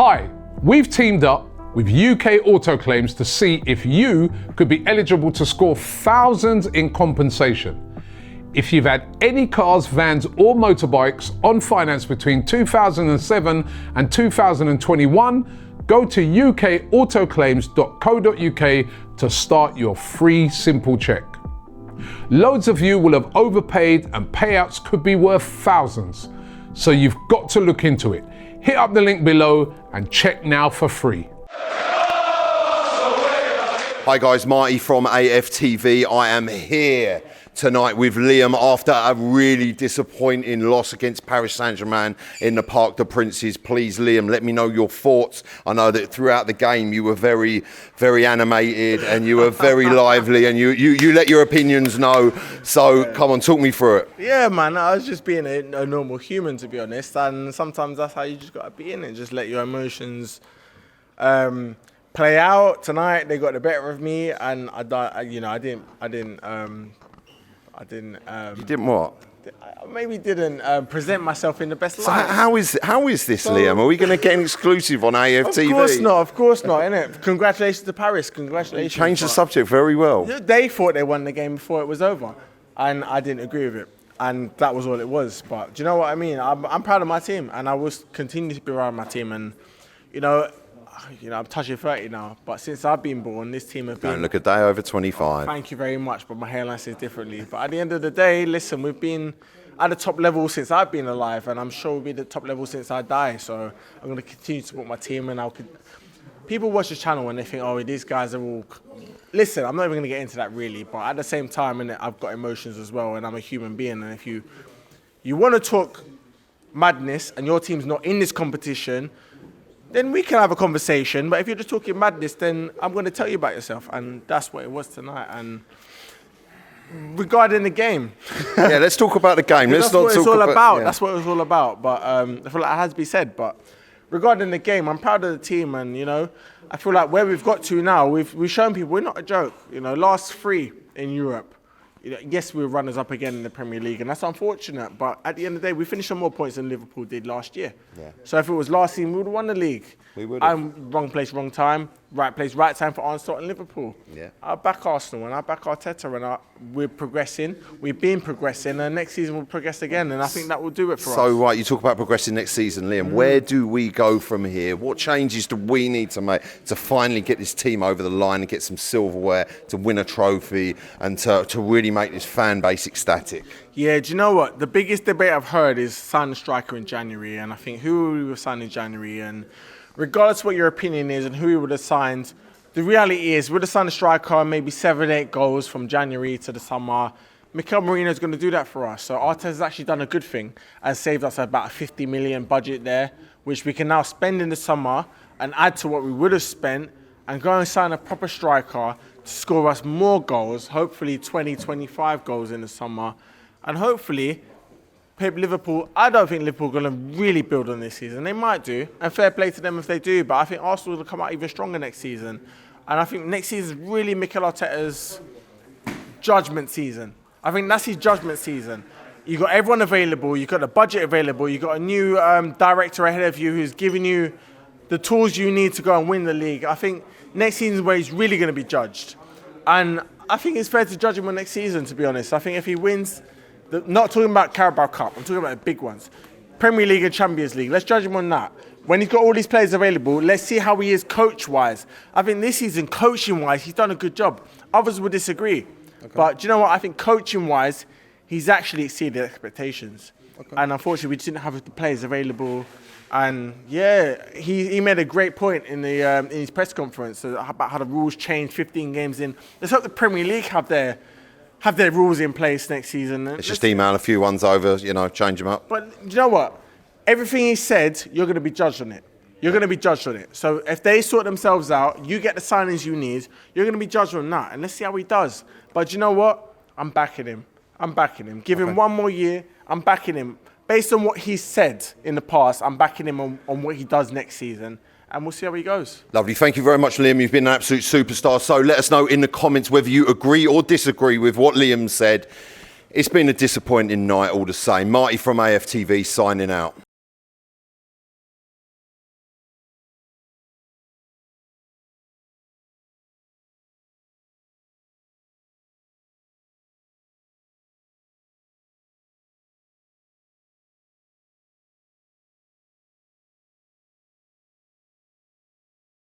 Hi, we've teamed up with UK Auto Claims to see if you could be eligible to score thousands in compensation. If you've had any cars, vans or motorbikes on finance between 2007 and 2021, go to ukautoclaims.co.uk to start your free simple check. Loads of you will have overpaid and payouts could be worth thousands, so you've got to look into it. Hit up the link below and check now for free. Hi guys, Marty from AFTV. I am here tonight with Liam after a really disappointing loss against Paris Saint-Germain in the Parc des Princes. Please, Liam, let me know your thoughts. I know that throughout the game you were very, very animated and you were very lively and you let your opinions know. So come on, talk me through it. Yeah, man, I was just being a normal human, to be honest. And sometimes that's how you just got to be in it. Just let your emotions play out. Tonight they got the better of me, and I didn't. You didn't what? I maybe didn't present myself in the best So light. how is this, Liam? Are we going to get an exclusive on AFTV? Of course not, innit? Congratulations to Paris, congratulations. You changed the subject very well. They thought they won the game before it was over, and I didn't agree with it. And that was all it was. But do you know what I mean? I'm proud of my team, and I will continue to be proud of my team. And, I'm touching 30 now, but since I've been born, this team has been... Don't look a day over 25. Thank you very much, but my hairline says differently. But at the end of the day, listen, we've been at the top level since I've been alive, and I'm sure we'll be at the top level since I die. So I'm going to continue to support my team, and people watch the channel and they think, oh, these guys are all... Listen, I'm not even going to get into that really, but at the same time, innit, I've got emotions as well, and I'm a human being, and if you want to talk madness and your team's not in this competition, then we can have a conversation. But if you're just talking madness, then I'm going to tell you about yourself. And that's what it was tonight. And regarding the game. Yeah, let's talk about the game. That's what it's all about. That's what it was all about. But I feel like it has to be said. But regarding the game, I'm proud of the team. And, I feel like where we've got to now, we've shown people we're not a joke. Last 3 in Europe. Yes, we were runners-up again in the Premier League, and that's unfortunate. But at the end of the day, we finished on more points than Liverpool did last year. Yeah. So if it was last season, we would have won the league. We would have. Wrong place, wrong time. Right place, right time for Arsenal and Liverpool. Yeah. I back Arsenal and I back Arteta, and we're progressing. We've been progressing, and next season we'll progress again, and I think that will do it for us. So, right, you talk about progressing next season, Liam. Where do we go from here? What changes do we need to make to finally get this team over the line and get some silverware, to win a trophy, and to really make this fan base ecstatic? Yeah, do you know what? The biggest debate I've heard is sign a striker in January, and I think who we will sign in January, and regardless of what your opinion is and who we would have signed, the reality is we would have signed a striker, maybe 7-8 goals from January to the summer. Mikel Merino's going to do that for us. So Arteta's actually done a good thing and saved us about a 50 million budget there, which we can now spend in the summer and add to what we would have spent and go and sign a proper striker to score us more goals, hopefully 20, 25 goals in the summer. And hopefully, Liverpool, I don't think Liverpool are going to really build on this season. They might do, and fair play to them if they do, but I think Arsenal will come out even stronger next season. And I think next season is really Mikel Arteta's judgment season. I think that's his judgment season. You've got everyone available, you've got the budget available, you've got a new director ahead of you who's giving you the tools you need to go and win the league. I think next season is where he's really going to be judged. And I think it's fair to judge him on next season, to be honest. I think if he wins... Not talking about Carabao Cup, I'm talking about the big ones. Premier League and Champions League, let's judge him on that. When he's got all these players available, let's see how he is coach-wise. I think this season, coaching-wise, he's done a good job. Others would disagree. Okay. But do you know what? I think coaching-wise, he's actually exceeded expectations. Okay. And unfortunately, we didn't have the players available. And yeah, he made a great point in his press conference about how the rules changed 15 games in. Let's hope the Premier League have their rules in place next season. Let's just email a few ones over, change them up. But do you know what? Everything he said, you're going to be judged on it. You're going to be judged on it. So if they sort themselves out, you get the signings you need, you're going to be judged on that. And let's see how he does. But do you know what? I'm backing him. Give him one more year. I'm backing him. Based on what he said in the past, I'm backing him on what he does next season. And we'll see how he goes. Lovely. Thank you very much, Liam. You've been an absolute superstar. So let us know in the comments whether you agree or disagree with what Liam said. It's been a disappointing night all the same. Marty from AFTV signing out.